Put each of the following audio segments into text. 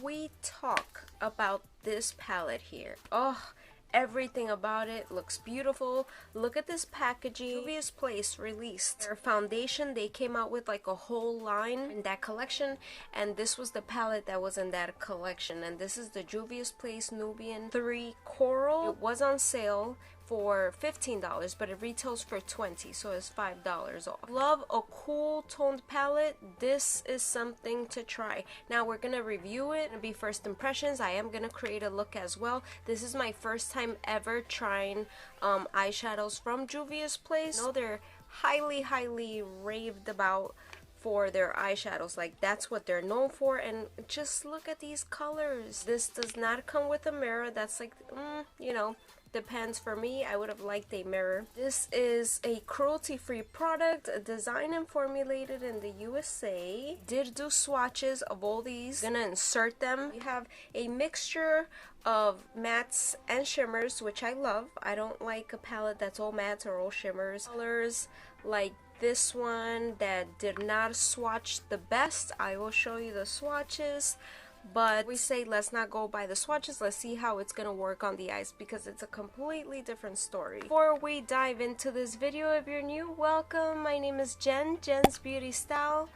we talk about this palette here, oh, everything about it looks beautiful. Look at this packaging. Juvia's Place released their foundation. They came out with like a whole line in that collection, and this was the palette that was in that collection. And this is the Juvia's Place Nubian 3 Coral. It was on sale for $15, but it retails for $20, so it's $5 off. Love a cool toned palette. This is something to try. Now we're gonna review it and be first impressions. I am gonna create a look as well. This is my first time ever trying eyeshadows from Juvia's Place. I know they're highly raved about for their eyeshadows, like that's what they're known for. And just look at these colors. This does not come with a mirror. That's like you know, depends. For me, I would have liked a mirror. This is a cruelty-free product, designed and formulated in the USA. Did do swatches of all these. Gonna insert them. We have a mixture of mattes and shimmers, which I love. I don't like a palette that's all mattes or all shimmers. Colors like this one that did not swatch the best. I will show you the swatches, but we say let's not go by the swatches. Let's see how it's gonna work on the eyes, because it's a completely different story. Before we dive into this video, if you're new, welcome. My name is Jenz BeautyStyle.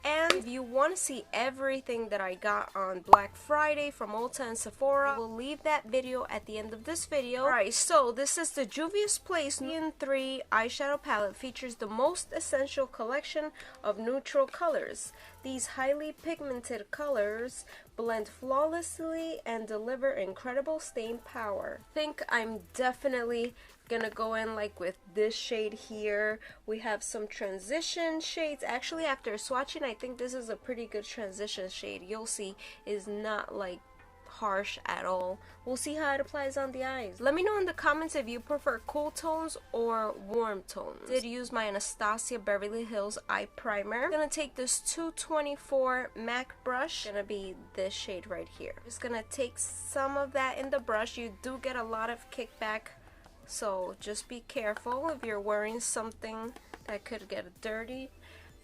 And if you want to see everything that I got on Black Friday from Ulta and Sephora, we'll leave that video at the end of this video. Alright, so this is the Juvia's Place Nubian 3 eyeshadow palette. Features the most essential collection of neutral colors. These highly pigmented colors blend flawlessly and deliver incredible stain power. I think I'm definitely gonna go in like with this shade here. We have some transition shades. Actually, after swatching, I think this is a pretty good transition shade. You'll see is not like harsh at all. We'll see how it applies on the eyes. Let me know in the comments if you prefer cool tones or warm tones. Did use my Anastasia Beverly Hills eye primer. I'm gonna take this 224 MAC brush. Gonna be this shade right here. Just gonna take some of that in the brush. You do get a lot of kickback, so just be careful if you're wearing something that could get dirty.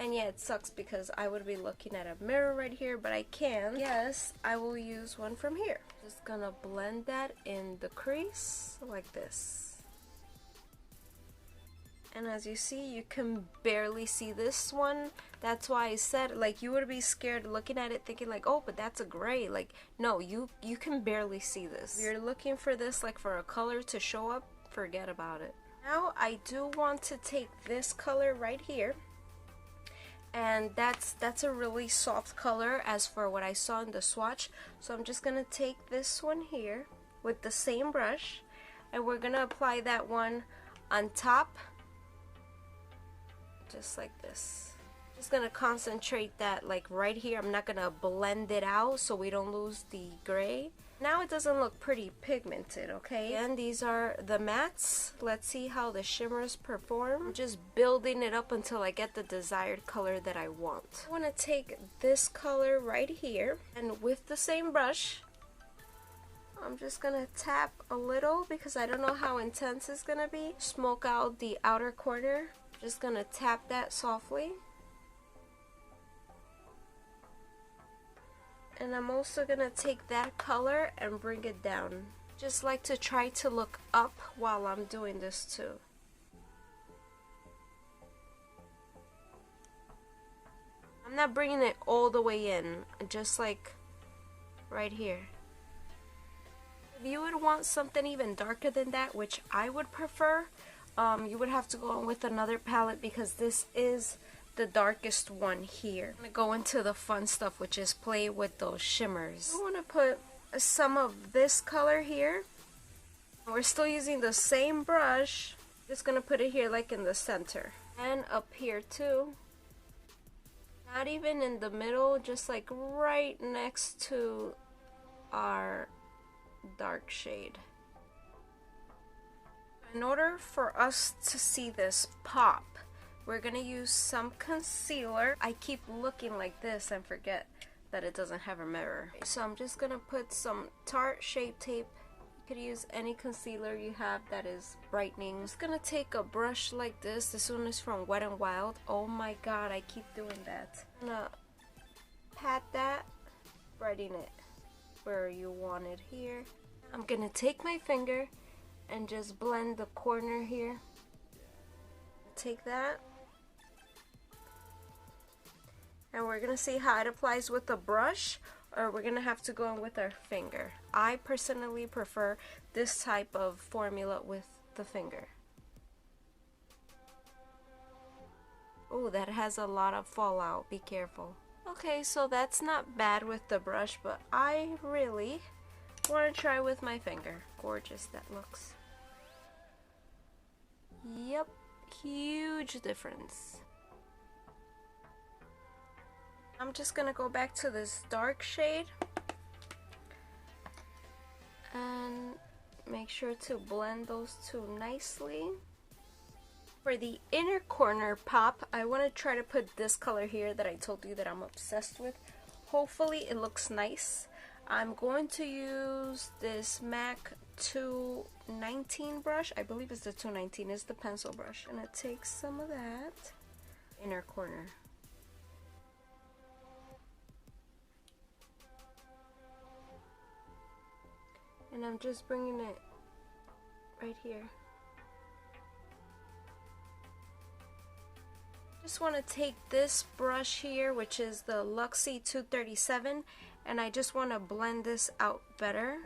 And yeah, it sucks because I would be looking at a mirror right here, but I can. Yes, I will use one from here. Just gonna blend that in the crease like this. And as you see, you can barely see this one. That's why I said, like, you would be scared looking at it thinking like, oh, but that's a gray. Like, no, you can barely see this. If you're looking for this, like for a color to show up, forget about it. Now I do want to take this color right here, and that's a really soft color as for what I saw in the swatch. So I'm just gonna take this one here with the same brush, and we're gonna apply that one on top just like this. Just gonna concentrate that like right here. I'm not gonna blend it out so we don't lose the gray. Now it doesn't look pretty pigmented, okay? And these are the mattes. Let's see how the shimmers perform. I'm just building it up until I get the desired color that I want. I want to take this color right here, and with the same brush, I'm just gonna tap a little because I don't know how intense it's gonna be. Smoke out the outer corner. Just gonna tap that softly. And I'm also gonna take that color and bring it down. Just like to try to look up while I'm doing this too. I'm not bringing it all the way in, just like right here. If you would want something even darker than that, which I would prefer, you would have to go in with another palette because this is the darkest one here. I'm gonna go into the fun stuff, which is play with those shimmers. I want to put some of this color here. We're still using the same brush. Just gonna put it here like in the center, and up here too. Not even in the middle, just like right next to our dark shade. In order for us to see this pop, we're gonna use some concealer. I keep looking like this and forget that it doesn't have a mirror. So I'm just gonna put some Tarte Shape Tape. You could use any concealer you have that is brightening. I'm just gonna take a brush like this. This one is from Wet n Wild. Oh my god, I keep doing that. I'm gonna pat that, brighten it. where you want it here. I'm gonna take my finger and just blend the corner here. Take that. And we're gonna see how it applies with the brush, or we're gonna have to go in with our finger. I personally prefer this type of formula with the finger. Oh, that has a lot of fallout. Be careful. Okay, so that's not bad with the brush, but I really want to try with my finger. Gorgeous that looks. Yep, huge difference. I'm just gonna go back to this dark shade and make sure to blend those two nicely. For the inner corner pop, I want to try to put this color here that I told you that I'm obsessed with. Hopefully it looks nice. I'm going to use this MAC 219 brush. I believe it's the 219, it's the pencil brush. And it takes some of that inner corner. And I'm just bringing it right here. Just want to take this brush here, which is the Luxie 237, and I just want to blend this out better.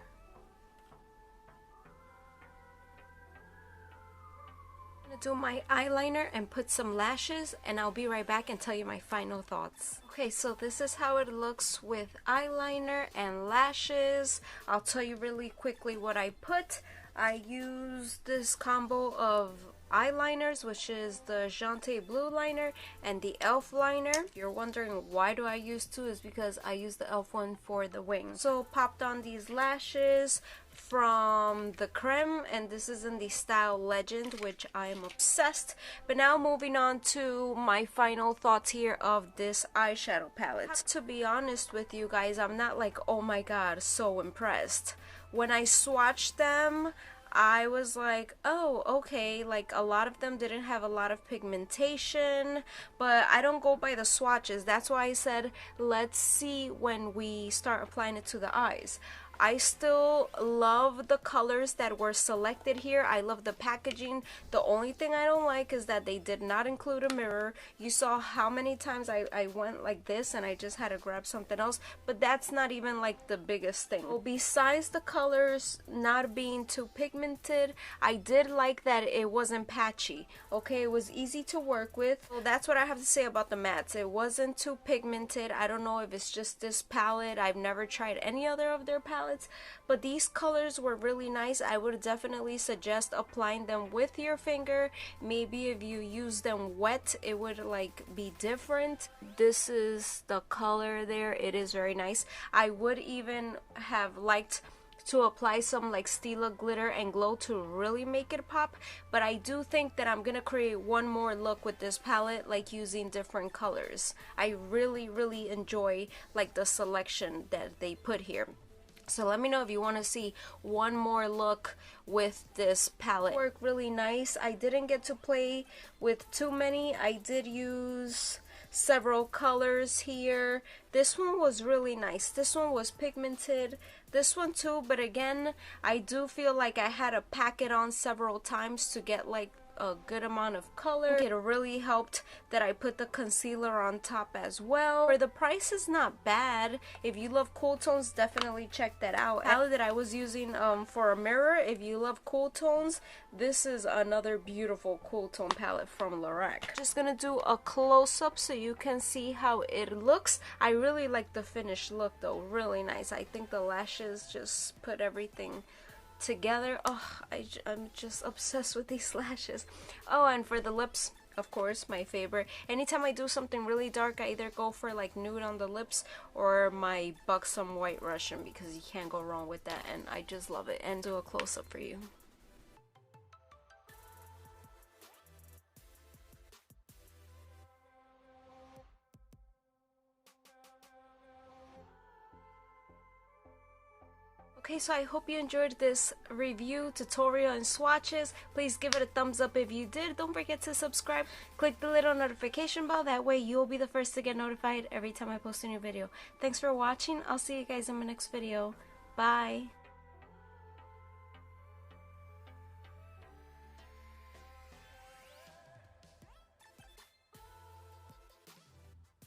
I'm going to do my eyeliner and put some lashes, and I'll be right back and tell you my final thoughts. Okay, so this is how it looks with eyeliner and lashes. I'll tell you really quickly what I put. I used this combo of eyeliners, which is the Jante Blue liner and the e.l.f. liner. If you're wondering why do I use two, is because I use the e.l.f. one for the wings. So popped on these lashes from the Creme, and this is in the style Legend, which I am obsessed. But now moving on to my final thoughts here of this eyeshadow palette. To be honest with you guys, I'm not like, oh my god, so impressed. When I swatched them, I was like, oh, okay, like a lot of them didn't have a lot of pigmentation, but I don't go by the swatches. That's why I said, let's see when we start applying it to the eyes. I still love the colors that were selected here. I love the packaging. The only thing I don't like is that they did not include a mirror. You saw how many times I went like this and I just had to grab something else, but that's not even like the biggest thing. Well, besides the colors not being too pigmented, I did like that it wasn't patchy. Okay, it was easy to work with. So that's what I have to say about the mattes. It wasn't too pigmented. I don't know if it's just this palette. I've never tried any other of their palettes, but these colors were really nice. I would definitely suggest applying them with your finger. Maybe if you use them wet, it would like be different. This is the color there. It is very nice. I would even have liked to apply some like Stila glitter and glow to really make it pop, but I do think that I'm gonna create one more look with this palette, like using different colors. I really enjoy like the selection that they put here. So let me know if you want to see one more look with this palette. It worked really nice. I didn't get to play with too many. I did use several colors here. This one was really nice. This one was pigmented. This one too, but again, I do feel like I had to pack it on several times to get like a good amount of color. It really helped that I put the concealer on top as well. For the price is not bad. If you love cool tones, definitely check that out. Palette that I was using for a mirror, if you love cool tones, this is another beautiful cool tone palette from Lorac. Just gonna do a close-up so you can see how it looks. I really like the finished look though, really nice. I think the lashes just put everything together. Oh, I'm just obsessed with these lashes. Oh, and for the lips, of course, my favorite. Anytime I do something really dark, I either go for like nude on the lips or my Buxom White Russian, because you can't go wrong with that, and I just love it. And do a close-up for you. Okay, so I hope you enjoyed this review, tutorial, and swatches. Please give it a thumbs up if you did. Don't forget to subscribe. Click the little notification bell. That way you'll be the first to get notified every time I post a new video. Thanks for watching. I'll see you guys in my next video. Bye!